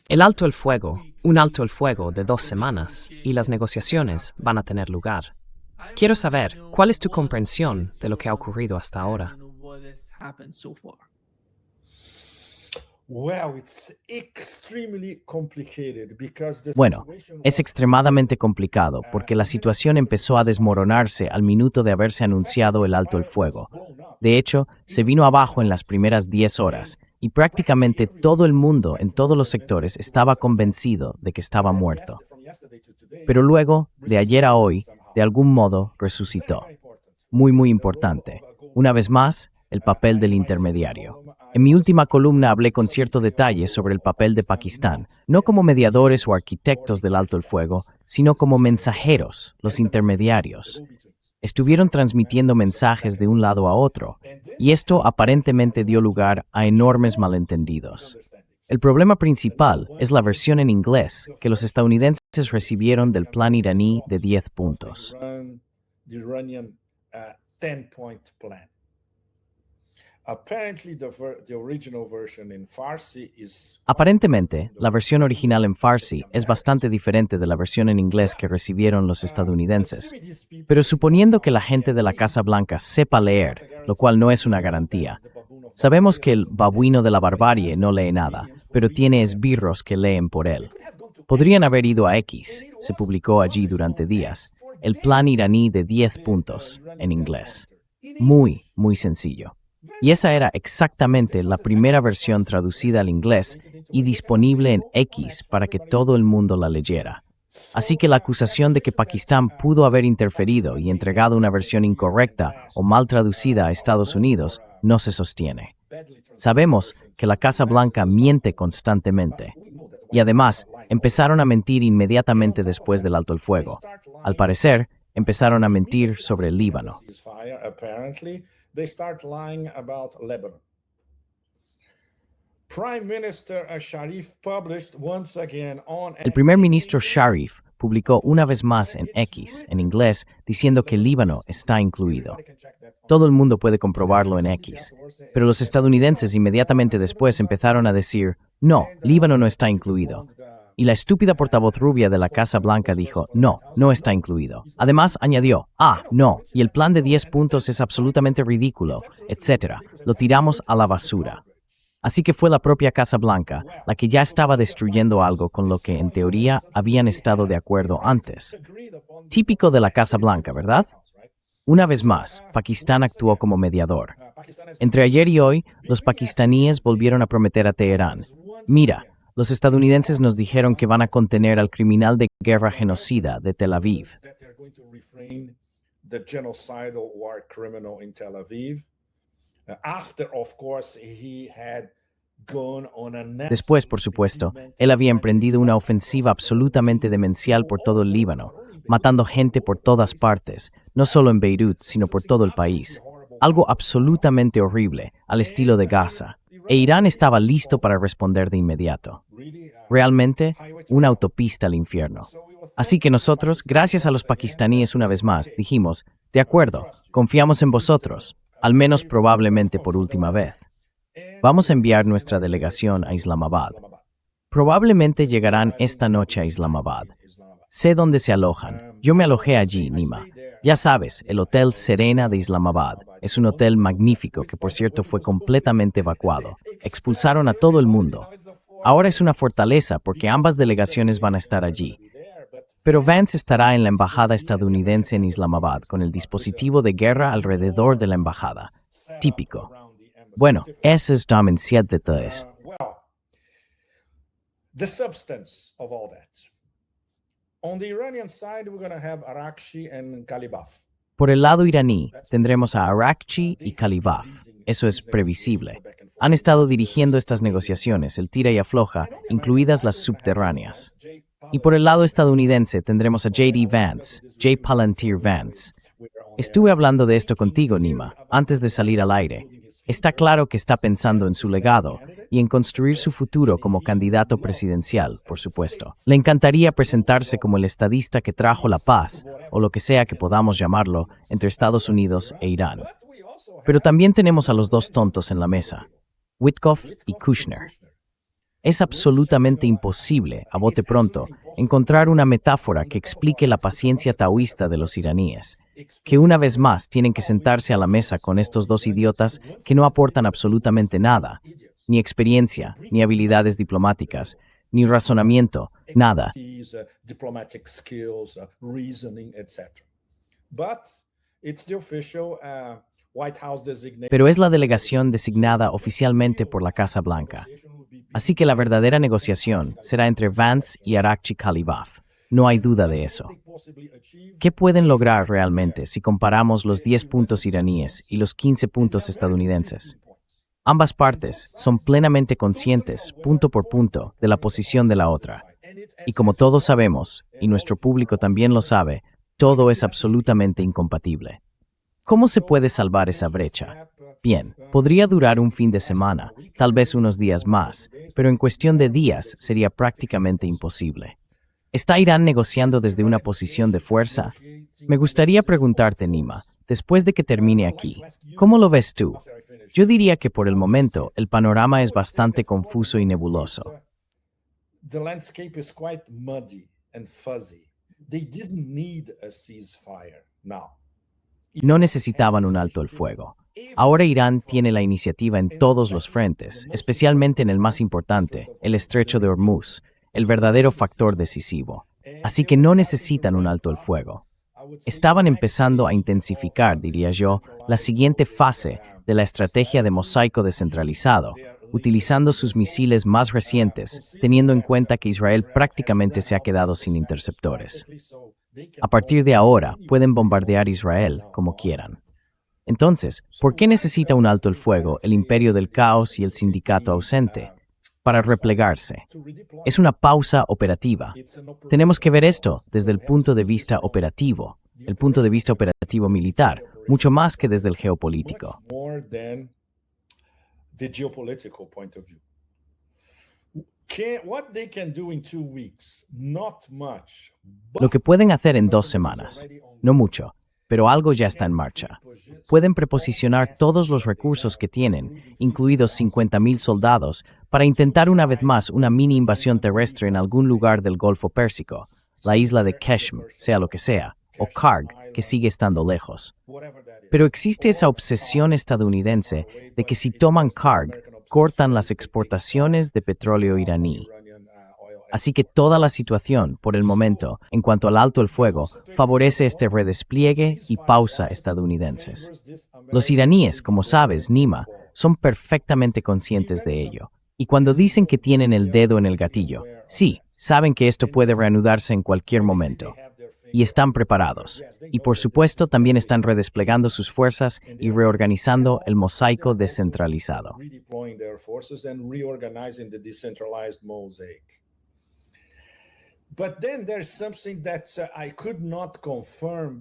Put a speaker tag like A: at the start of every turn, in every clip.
A: El alto el fuego, un alto el fuego de 2 semanas, y las negociaciones van a tener lugar. Quiero saber, ¿cuál es tu comprensión de lo que ha ocurrido hasta ahora?
B: Bueno, es extremadamente complicado porque la situación empezó a desmoronarse al minuto de haberse anunciado el alto el fuego. De hecho, se vino abajo en las primeras 10 horas y prácticamente todo el mundo en todos los sectores estaba convencido de que estaba muerto. Pero luego, de ayer a hoy, de algún modo resucitó. Muy importante. Una vez más, el papel del intermediario. En mi última columna hablé con cierto detalle sobre el papel de Pakistán, no como mediadores o arquitectos del alto el fuego, sino como mensajeros, los intermediarios. Estuvieron transmitiendo mensajes de un lado a otro, y esto aparentemente dio lugar a enormes malentendidos. El problema principal es la versión en inglés que los estadounidenses recibieron del plan iraní de 10 puntos. Aparentemente, la versión original en Farsi es bastante diferente de la versión en inglés que recibieron los estadounidenses. Pero suponiendo que la gente de la Casa Blanca sepa leer, lo cual no es una garantía, sabemos que el babuino de la barbarie no lee nada, pero tiene esbirros que leen por él. Podrían haber ido a X, se publicó allí durante días, el plan iraní de 10 puntos, en inglés. Muy sencillo. Y esa era exactamente la primera versión traducida al inglés y disponible en X para que todo el mundo la leyera. Así que la acusación de que Pakistán pudo haber interferido y entregado una versión incorrecta o mal traducida a Estados Unidos no se sostiene. Sabemos que la Casa Blanca miente constantemente. Y además, empezaron a mentir inmediatamente después del alto el fuego. Al parecer, empezaron a mentir sobre el Líbano.
C: They start lying about Lebanon. Prime Minister Sharif published once again on
B: El primer ministro Sharif publicó una vez más en X, en inglés, diciendo que el Líbano está incluido. Todo el mundo puede comprobarlo en X, pero los estadounidenses inmediatamente después empezaron a decir, no, Líbano no está incluido. Y la estúpida portavoz rubia de la Casa Blanca dijo, no está incluido. Además, añadió, no, y el plan de 10 puntos es absolutamente ridículo, etc. Lo tiramos a la basura. Así que fue la propia Casa Blanca la que ya estaba destruyendo algo con lo que, en teoría, habían estado de acuerdo antes. Típico de la Casa Blanca, ¿verdad? Una vez más, Pakistán actuó como mediador. Entre ayer y hoy, los pakistaníes volvieron a prometer a Teherán, mira, los estadounidenses nos dijeron que van a contener al criminal de guerra genocida de Tel Aviv. Después, por supuesto, él había emprendido una ofensiva absolutamente demencial por todo el Líbano, matando gente por todas partes, no solo en Beirut, sino por todo el país. Algo absolutamente horrible, al estilo de Gaza. E Irán estaba listo para responder de inmediato. Realmente, una autopista al infierno. Así que nosotros, gracias a los pakistaníes una vez más, dijimos, de acuerdo, confiamos en vosotros, al menos probablemente por última vez. Vamos a enviar nuestra delegación a Islamabad. Probablemente llegarán esta noche a Islamabad. Sé dónde se alojan. Yo me alojé allí, Nima. Ya sabes, el Hotel Serena de Islamabad. Es un hotel magnífico que, por cierto, fue completamente evacuado. Expulsaron a todo el mundo. Ahora es una fortaleza porque ambas delegaciones van a estar allí. Pero Vance estará en la embajada estadounidense en Islamabad con el dispositivo de guerra alrededor de la embajada. Típico. Bueno, ese es Dominsiad de Test.
C: The substance of all that. On the Iranian side, we're going to have Arakshi and Kalibaf.
B: Por el lado iraní, tendremos a Arakchi y Kalibaf. Eso es previsible. Han estado dirigiendo estas negociaciones, el tira y afloja, incluidas las subterráneas. Y por el lado estadounidense tendremos a J.D. Vance, J. Palantir Vance. Estuve hablando de esto contigo, Nima, antes de salir al aire. Está claro que está pensando en su legado y en construir su futuro como candidato presidencial, por supuesto. Le encantaría presentarse como el estadista que trajo la paz, o lo que sea que podamos llamarlo, entre Estados Unidos e Irán. Pero también tenemos a los dos tontos en la mesa, Witkoff y Kushner. Es absolutamente imposible, a bote pronto, encontrar una metáfora que explique la paciencia taoísta de los iraníes, que una vez más tienen que sentarse a la mesa con estos dos idiotas que no aportan absolutamente nada, ni experiencia, ni habilidades diplomáticas, ni razonamiento, nada.
C: Diplomatic skills, reasoning, etc. But it's the official White House designation.
B: Pero es la delegación designada oficialmente por la Casa Blanca. Así que la verdadera negociación será entre Vance y Arakchi Khalibaf. No hay duda de eso. ¿Qué pueden lograr realmente si comparamos los 10 puntos iraníes y los 15 puntos estadounidenses? Ambas partes son plenamente conscientes, punto por punto, de la posición de la otra. Y como todos sabemos, y nuestro público también lo sabe, todo es absolutamente incompatible. ¿Cómo se puede salvar esa brecha? Bien, podría durar un fin de semana, tal vez unos días más, pero en cuestión de días sería prácticamente imposible. ¿Está Irán negociando desde una posición de fuerza? Me gustaría preguntarte, Nima, después de que termine aquí, ¿cómo lo ves tú? Yo diría que por el momento el panorama es bastante confuso y nebuloso.
C: The landscape is quite muddy and fuzzy. They didn't need a ceasefire now.
B: No necesitaban un alto el fuego. Ahora Irán tiene la iniciativa en todos los frentes, especialmente en el más importante, el estrecho de Hormuz, el verdadero factor decisivo. Así que no necesitan un alto el fuego. Estaban empezando a intensificar, diría yo, la siguiente fase de la estrategia de mosaico descentralizado, utilizando sus misiles más recientes, teniendo en cuenta que Israel prácticamente se ha quedado sin interceptores. A partir de ahora, pueden bombardear Israel como quieran. Entonces, ¿por qué necesita un alto el fuego el imperio del caos y el sindicato ausente? Para replegarse. Es una pausa operativa. Tenemos que ver esto desde el punto de vista operativo, el punto de vista operativo militar, mucho más que desde el geopolítico.
C: The geopolitical point of view. What they can do in 2 weeks? Not much.
B: Lo que pueden hacer en 2 semanas, no mucho, pero algo ya está en marcha. Pueden preposicionar todos los recursos que tienen, incluidos 50,000 soldados, para intentar una vez más una mini invasión terrestre en algún lugar del Golfo Pérsico, la isla de Keshm, sea lo que sea, o Karg, que sigue estando lejos. Pero existe esa obsesión estadounidense de que si toman Karg, cortan las exportaciones de petróleo iraní. Así que toda la situación, por el momento, en cuanto al alto el fuego, favorece este redespliegue y pausa estadounidenses. Los iraníes, como sabes, Nima, son perfectamente conscientes de ello. Y cuando dicen que tienen el dedo en el gatillo, sí, saben que esto puede reanudarse en cualquier momento. Y están preparados. Y por supuesto también están redesplegando sus fuerzas y reorganizando el mosaico descentralizado.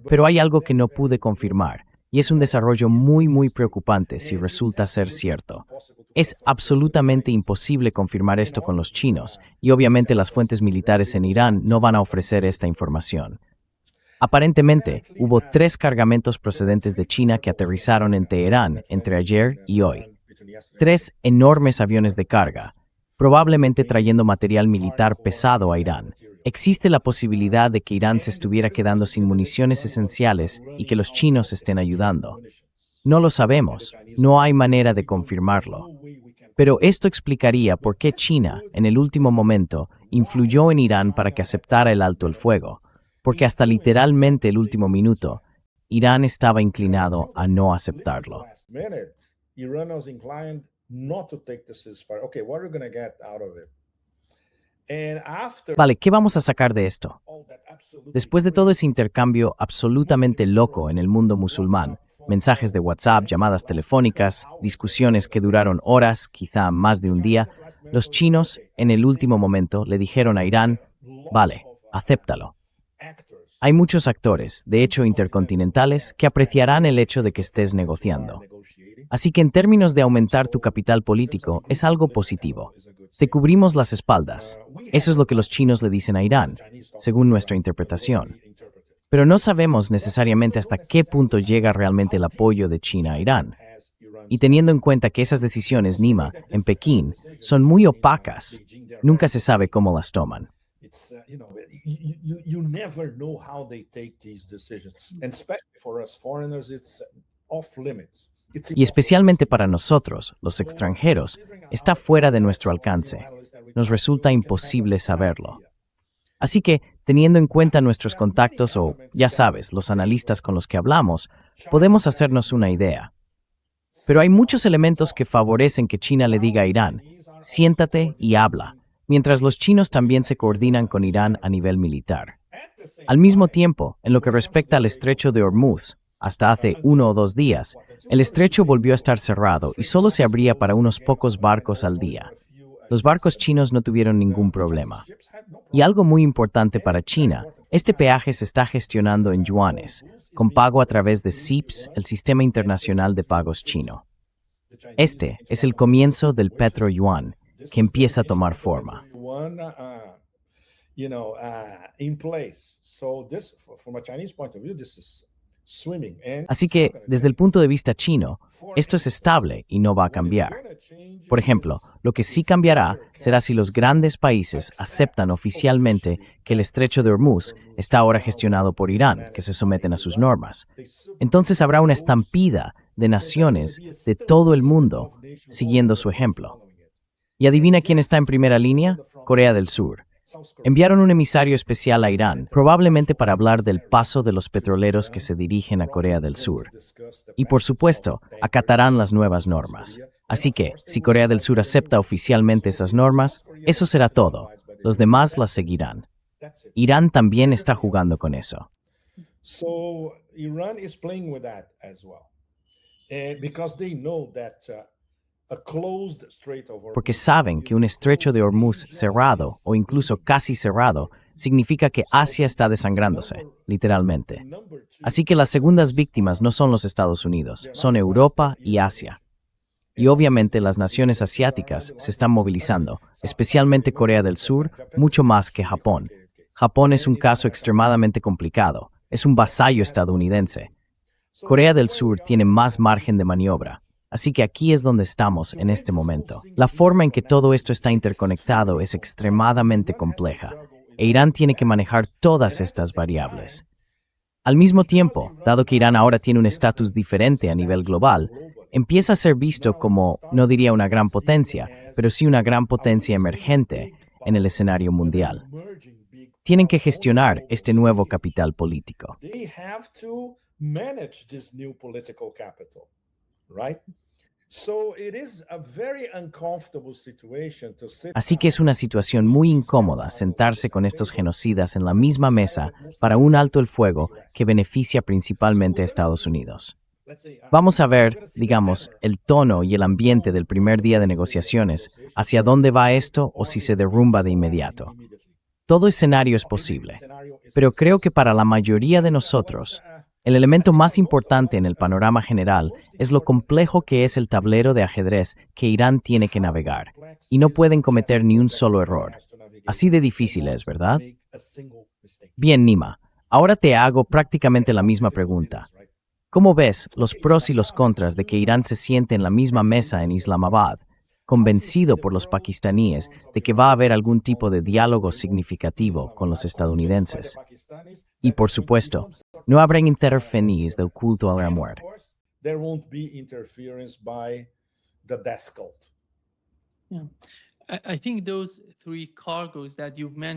B: Pero hay algo que no pude confirmar, y es un desarrollo muy preocupante si resulta ser cierto. Es absolutamente imposible confirmar esto con los chinos, y obviamente las fuentes militares en Irán no van a ofrecer esta información. Aparentemente, hubo 3 cargamentos procedentes de China que aterrizaron en Teherán entre ayer y hoy. 3 enormes aviones de carga, probablemente trayendo material militar pesado a Irán. Existe la posibilidad de que Irán se estuviera quedando sin municiones esenciales y que los chinos estén ayudando. No lo sabemos, no hay manera de confirmarlo. Pero esto explicaría por qué China, en el último momento, influyó en Irán para que aceptara el alto el fuego. Porque hasta literalmente el último minuto, Irán estaba inclinado a no aceptarlo. Vale, ¿qué vamos a sacar de esto? Después de todo ese intercambio absolutamente loco en el mundo musulmán, mensajes de WhatsApp, llamadas telefónicas, discusiones que duraron horas, quizá más de un día, los chinos, en el último momento, le dijeron a Irán, vale, acéptalo. Hay muchos actores, de hecho intercontinentales, que apreciarán el hecho de que estés negociando. Así que en términos de aumentar tu capital político, es algo positivo. Te cubrimos las espaldas. Eso es lo que los chinos le dicen a Irán, según nuestra interpretación. Pero no sabemos necesariamente hasta qué punto llega realmente el apoyo de China a Irán. Y teniendo en cuenta que esas decisiones, Nima, en Pekín, son muy opacas, nunca se sabe cómo las toman.
C: You never know how they take these decisions, and especially for us foreigners, it's off limits.
B: Y especialmente para nosotros, los extranjeros, está fuera de nuestro alcance. Nos resulta imposible saberlo. Así que, teniendo en cuenta nuestros contactos o, ya sabes, los analistas con los que hablamos, podemos hacernos una idea. Pero hay muchos elementos que favorecen que China le diga a Irán, siéntate y habla, mientras los chinos también se coordinan con Irán a nivel militar. Al mismo tiempo, en lo que respecta al estrecho de Hormuz, hasta hace 1 o 2 días, el estrecho volvió a estar cerrado y solo se abría para unos pocos barcos al día. Los barcos chinos no tuvieron ningún problema. Y algo muy importante para China, este peaje se está gestionando en yuanes, con pago a través de SIPS, el Sistema Internacional de Pagos chino. Este es el comienzo del petro-yuan, que empieza a tomar forma. Así que, desde el punto de vista chino, esto es estable y no va a cambiar. Por ejemplo, lo que sí cambiará será si los grandes países aceptan oficialmente que el estrecho de Hormuz está ahora gestionado por Irán, que se someten a sus normas. Entonces habrá una estampida de naciones de todo el mundo siguiendo su ejemplo. ¿Y adivina quién está en primera línea? Corea del Sur. Enviaron un emisario especial a Irán, probablemente para hablar del paso de los petroleros que se dirigen a Corea del Sur. Y por supuesto, acatarán las nuevas normas. Así que, si Corea del Sur acepta oficialmente esas normas, eso será todo. Los demás las seguirán. Irán también está jugando con eso.
C: So Iran is playing with that as well, because they know that a closed Strait of Hormuz.
B: Porque saben que un estrecho de Hormuz cerrado o incluso casi cerrado significa que Asia está desangrándose, literalmente. Así que las segundas víctimas no son los Estados Unidos, son Europa y Asia. Y obviamente las naciones asiáticas se están movilizando, especialmente Corea del Sur, mucho más que Japón. Japón es un caso extremadamente complicado, es un vasallo estadounidense. Corea del Sur tiene más margen de maniobra. Así que aquí es donde estamos en este momento. La forma en que todo esto está interconectado es extremadamente compleja, e Irán tiene que manejar todas estas variables. Al mismo tiempo, dado que Irán ahora tiene un estatus diferente a nivel global, empieza a ser visto como, no diría una gran potencia, pero sí una gran potencia emergente en el escenario mundial. Tienen que gestionar este nuevo capital político.
C: They have to manage this new political capital, right? So it is a very uncomfortable situation to sit.
B: Así que es una situación muy incómoda sentarse con estos genocidas en la misma mesa para un alto el fuego que beneficia principalmente a Estados Unidos. Vamos a ver, digamos, el tono y el ambiente del primer día de negociaciones, hacia dónde va esto o si se derrumba de inmediato. Todo escenario es posible, pero creo que para la mayoría de nosotros, el elemento más importante en el panorama general es lo complejo que es el tablero de ajedrez que Irán tiene que navegar, y no pueden cometer ni un solo error. Así de difícil es, ¿verdad? Bien, Nima, ahora te hago prácticamente la misma pregunta. ¿Cómo ves los pros y los contras de que Irán se siente en la misma mesa en Islamabad, convencido por los pakistaníes de que va a haber algún tipo de diálogo significativo con los estadounidenses? Y por supuesto, no habrá interferencias del culto al amor.
C: There won't be interference by the death cult.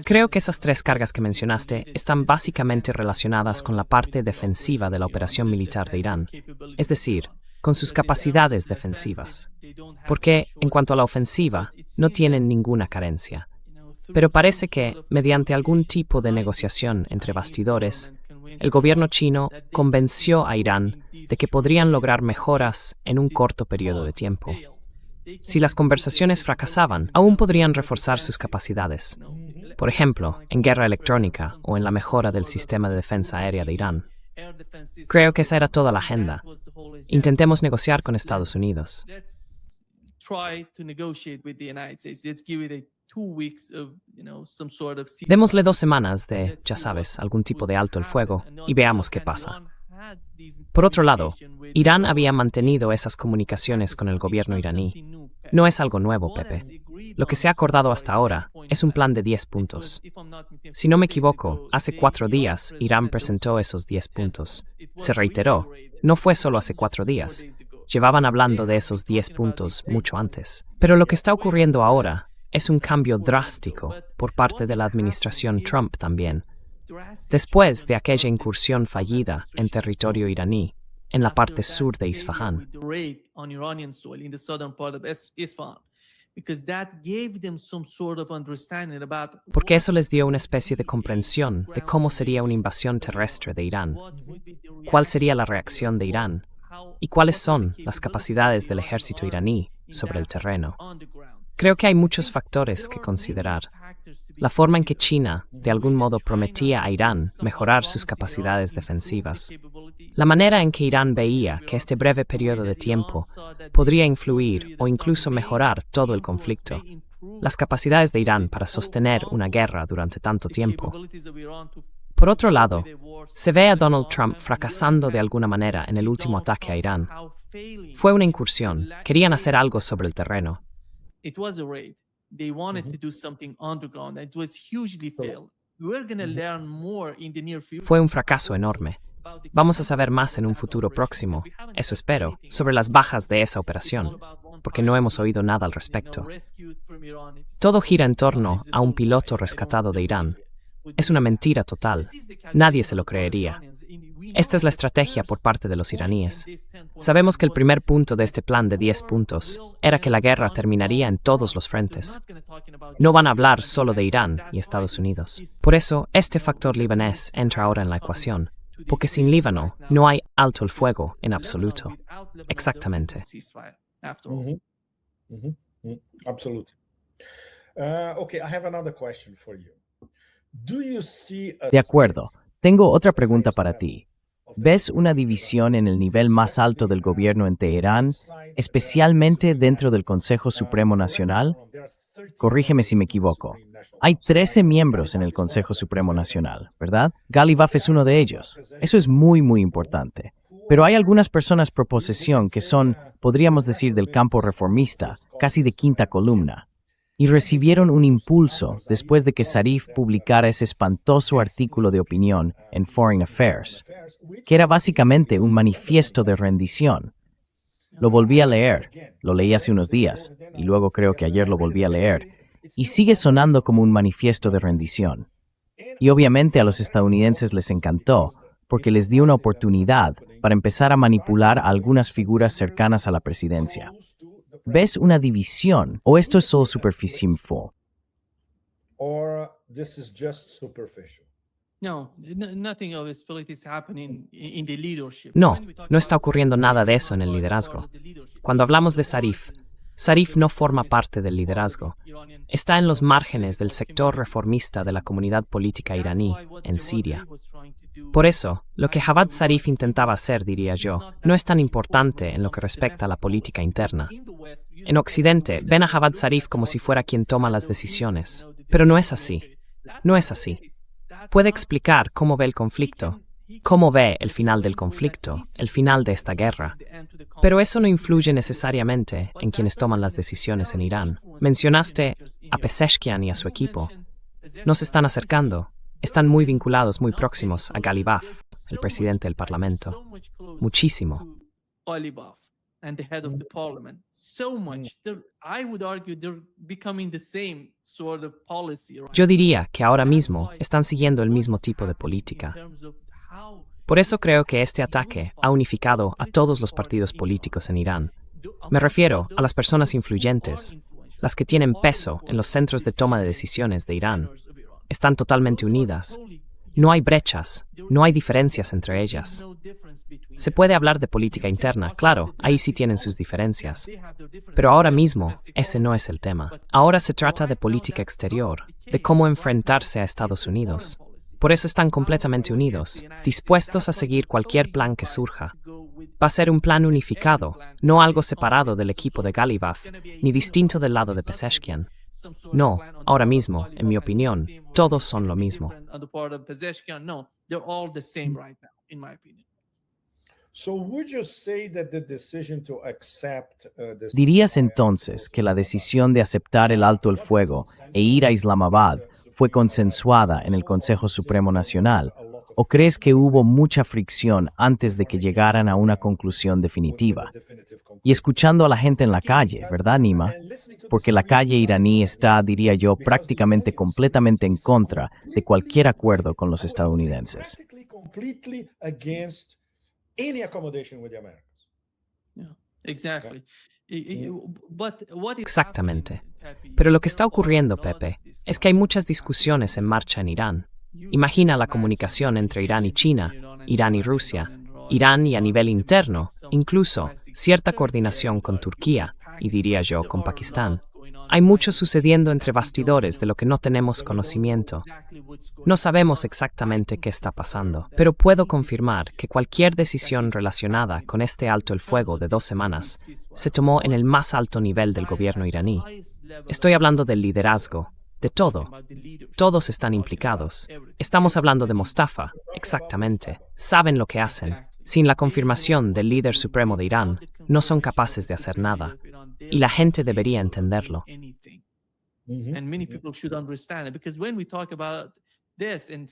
A: Creo que esas 3 cargas que mencionaste están básicamente relacionadas con la parte defensiva de la operación militar de Irán, es decir, con sus capacidades defensivas. Porque, en cuanto a la ofensiva, no tienen ninguna carencia. Pero parece que, mediante algún tipo de negociación entre bastidores, el gobierno chino convenció a Irán de que podrían lograr mejoras en un corto periodo de tiempo. Si las conversaciones fracasaban, aún podrían reforzar sus capacidades, por ejemplo, en guerra electrónica o en la mejora del sistema de defensa aérea de Irán. Creo que esa era toda la agenda. Intentemos negociar con Estados Unidos. Démosle 2 semanas de, ya sabes, algún tipo de alto el fuego y veamos qué pasa. Por otro lado, Irán había mantenido esas comunicaciones con el gobierno iraní. No es algo nuevo, Pepe. Lo que se ha acordado hasta ahora es un plan de 10 puntos. Si no me equivoco, hace 4 días Irán presentó esos 10 puntos. Se reiteró. No fue solo hace 4 días. Llevaban hablando de esos 10 puntos mucho antes. Pero lo que está ocurriendo ahora es un cambio drástico por parte de la administración Trump también. Después de aquella incursión fallida en territorio iraní, en la parte sur de Isfahán. Porque eso les dio una especie de comprensión de cómo sería una invasión terrestre de Irán, cuál sería la reacción de Irán y cuáles son las capacidades del ejército iraní sobre el terreno. Creo que hay muchos factores que considerar. La forma en que China, de algún modo, prometía a Irán mejorar sus capacidades defensivas. La manera en que Irán veía que este breve periodo de tiempo podría influir o incluso mejorar todo el conflicto. Las capacidades de Irán para sostener una guerra durante tanto tiempo. Por otro lado, se ve a Donald Trump fracasando de alguna manera en el último ataque a Irán. Fue una incursión, querían hacer algo sobre el terreno.
D: It was a raid. They wanted to do something underground. It was hugely failed. We're going to learn more in the near future.
A: Fue un fracaso enorme. Vamos a saber más en un futuro próximo, eso espero, sobre las bajas de esa operación, porque no hemos oído nada al respecto. Todo gira en torno a un piloto rescatado de Irán. Es una mentira total. Nadie se lo creería. Esta es la estrategia por parte de los iraníes. Sabemos que el primer punto de este plan de 10 puntos era que la guerra terminaría en todos los frentes. No van a hablar solo de Irán y Estados Unidos. Por eso, este factor libanés entra ahora en la ecuación, porque sin Líbano no hay alto el fuego en absoluto. Exactamente.
C: Absolutely. Okay, I have another question for you. Do you see a
B: De acuerdo. Tengo otra pregunta para ti. ¿Ves una división en el nivel más alto del gobierno en Teherán, especialmente dentro del Consejo Supremo Nacional? Corrígeme si me equivoco. Hay 13 miembros en el Consejo Supremo Nacional, ¿verdad? Ghalibaf es uno de ellos. Eso es muy, muy importante. Pero hay algunas personas pro posesión que son, podríamos decir, del campo reformista, casi de quinta columna. Y recibieron un impulso después de que Zarif publicara ese espantoso artículo de opinión en Foreign Affairs, que era básicamente un manifiesto de rendición. Lo volví a leer, lo leí hace unos días, y luego creo que ayer lo volví a leer, y sigue sonando como un manifiesto de rendición. Y obviamente a los estadounidenses les encantó, porque les dio una oportunidad para empezar a manipular a algunas figuras cercanas a la presidencia. ¿Ves una división o esto es solo superficial?
C: or this is just superficial?
D: Nothing of split is happening in the leadership.
A: No, no está ocurriendo nada de eso en el liderazgo. Cuando hablamos de Zarif, Zarif no forma parte del liderazgo. Está en los márgenes del sector reformista de la comunidad política iraní en Siria. Por eso, lo que Javad Zarif intentaba hacer, diría yo, no es tan importante en lo que respecta a la política interna. En Occidente, ven a Javad Zarif como si fuera quien toma las decisiones, pero no es así. No es así. Puede explicar cómo ve el conflicto, cómo ve el final del conflicto, el final de esta guerra. Pero eso no influye necesariamente en quienes toman las decisiones en Irán. Mencionaste a Pezeshkian y a su equipo. Nos están acercando. Están muy vinculados, muy próximos a Ghalibaf, el presidente del Parlamento. Muchísimo.
D: And the head of the parliament. So much. I would argue they're becoming the same sort of policy.
A: Yo diría que ahora mismo están siguiendo el mismo tipo de política. Por eso creo que este ataque ha unificado a todos los partidos políticos en Irán. Me refiero a las personas influyentes, las que tienen peso en los centros de toma de decisiones de Irán. Están totalmente unidas. No hay brechas, no hay diferencias entre ellas. Se puede hablar de política interna, claro, ahí sí tienen sus diferencias. Pero ahora mismo, ese no es el tema. Ahora se trata de política exterior, de cómo enfrentarse a Estados Unidos. Por eso están completamente unidos, dispuestos a seguir cualquier plan que surja. Va a ser un plan unificado, no algo separado del equipo de Ghalibaf, ni distinto del lado de Pezeshkian. No, ahora mismo, en mi opinión, todos son lo mismo.
C: So would you say that the decision to accept the
B: ¿Dirías entonces que la decisión de aceptar el alto el fuego e ir a Islamabad fue consensuada en el Consejo Supremo Nacional? ¿O crees que hubo mucha fricción antes de que llegaran a una conclusión definitiva? Y escuchando a la gente en la calle, ¿verdad, Nima? Porque la calle iraní está, diría yo, prácticamente completamente en contra de cualquier acuerdo con los estadounidenses.
C: completely against any accommodation with the Americans?
D: Yeah, exactly. But what is
A: Exactamente.
D: happening, Pepe,
A: Pero lo que está
D: there are
A: ocurriendo,
D: a lot of
A: Pepe,
D: discussions.
A: es que hay muchas discusiones en marcha en Irán. Imagina la comunicación entre Irán y China, Irán y Rusia, Irán y a nivel interno, incluso cierta coordinación con Turquía y diría yo con Pakistán. Hay mucho sucediendo entre bastidores de lo que no tenemos conocimiento. No sabemos exactamente qué está pasando, pero puedo confirmar que cualquier decisión relacionada con este alto el fuego de 2 semanas se tomó en el más alto nivel del gobierno iraní. Estoy hablando del liderazgo, de todo. Todos están implicados. Estamos hablando de Mostafa, exactamente. Saben lo que hacen. Sin la confirmación del líder supremo de Irán, no son capaces de hacer nada. Y la gente debería entenderlo.
D: And many people should understand it because when we talk about this and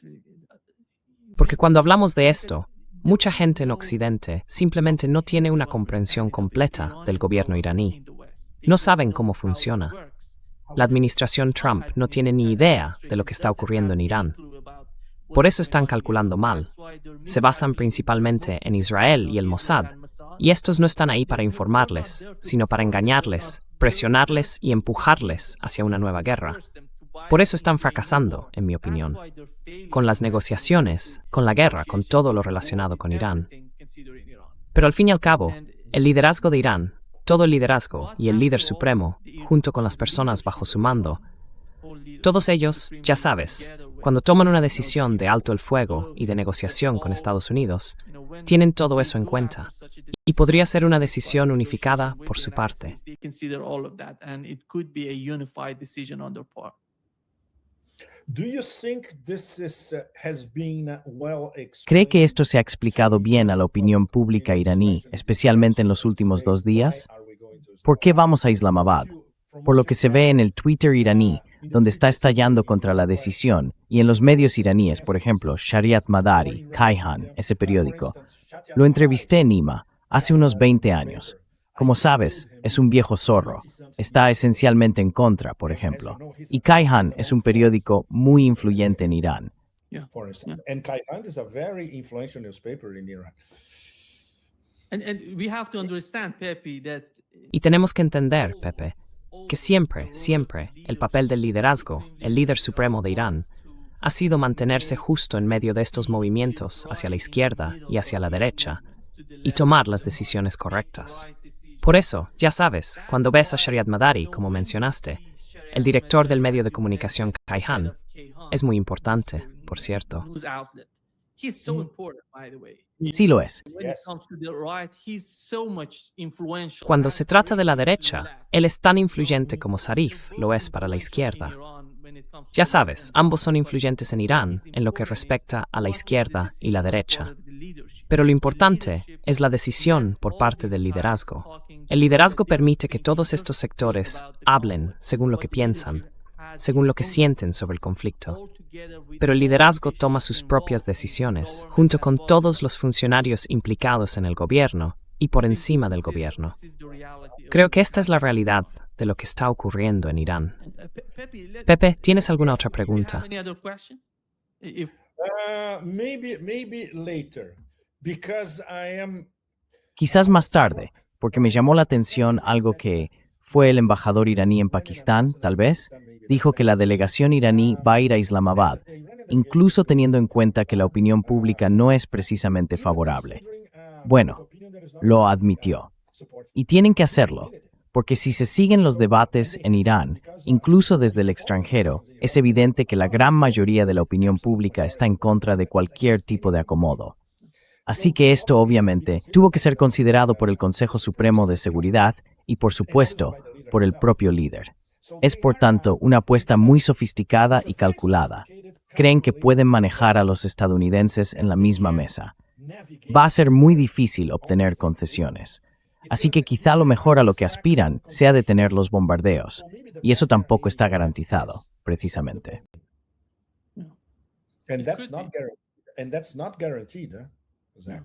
A: Porque cuando hablamos de esto, mucha gente en Occidente simplemente no tiene una comprensión completa del gobierno iraní. No saben cómo funciona. La administración Trump no tiene ni idea de lo que está ocurriendo en Irán. Por eso están calculando mal. Se basan principalmente en Israel y el Mossad, y estos no están ahí para informarles, sino para engañarles, presionarles y empujarles hacia una nueva guerra. Por eso están fracasando, en mi opinión, con las negociaciones, con la guerra, con todo lo relacionado con Irán. Pero al fin y al cabo, el liderazgo de Irán, todo el liderazgo y el líder supremo, junto con las personas bajo su mando, todos ellos, ya sabes, cuando toman una decisión de alto el fuego y de negociación con Estados Unidos, tienen todo eso en cuenta. Y podría ser una decisión unificada por su parte.
C: Do you think this has been well
B: ¿Cree que
C: explained?
B: esto se ha explicado bien a la opinión pública iraní, especialmente en los últimos 2 días? ¿Por qué vamos a Islamabad? Por lo que se ve en el Twitter iraní, donde está estallando contra la decisión, y en los medios iraníes, por ejemplo, Shariat Madari, Kayhan, ese periódico. Lo entrevisté en Nima hace unos 20 años. Como sabes, es un viejo zorro. Está esencialmente en contra, por ejemplo. Y Kayhan es un periódico muy influyente en Irán.
C: For instance. And Kayhan is a very influential newspaper in Iran.
D: And we have to understand, Pepe, that
A: Y tenemos que entender, Pepe, que siempre, el papel del liderazgo, el líder supremo de Irán, ha sido mantenerse justo en medio de estos movimientos hacia la izquierda y hacia la derecha, y tomar las decisiones correctas. Por eso, ya sabes, cuando ves a Shariat Madari, como mencionaste, el director del medio de comunicación Kayhan, es muy importante, por cierto.
D: news outlet. He's so important, by the way.
B: Sí lo es.
D: When it comes to the right, he's so much influential.
A: Cuando se trata de la derecha, él es tan influyente como Zarif lo es para la izquierda. Ya sabes, ambos son influyentes en Irán en lo que respecta a la izquierda y la derecha. Pero lo importante es la decisión por parte del liderazgo. El liderazgo permite que todos estos sectores hablen según lo que piensan, según lo que sienten sobre el conflicto. Pero el liderazgo toma sus propias decisiones, junto con todos los funcionarios implicados en el gobierno y por encima del gobierno. Creo que esta es la realidad de lo que está ocurriendo en Irán. Pepe, ¿tienes alguna otra pregunta?
C: Maybe later, because I am.
B: Quizás más tarde, porque me llamó la atención algo que fue el embajador iraní en Pakistán, tal vez, dijo que la delegación iraní va a ir a Islamabad, incluso teniendo en cuenta que la opinión pública no es precisamente favorable. Bueno, lo admitió. Y tienen que hacerlo, porque si se siguen los debates en Irán, incluso desde el extranjero, es evidente que la gran mayoría de la opinión pública está en contra de cualquier tipo de acomodo. Así que esto, obviamente, tuvo que ser considerado por el Consejo Supremo de Seguridad y, por supuesto, por el propio líder. Es, por tanto, una apuesta muy sofisticada y calculada. Creen que pueden manejar a los estadounidenses en la misma mesa. Va a ser muy difícil obtener concesiones. Así que quizá lo mejor a lo que aspiran sea detener los bombardeos. Y eso tampoco está garantizado, precisamente.
C: And
D: It
C: that's
D: could
C: not
D: be.
C: guaranteed. And that's not guaranteed, huh? Zach?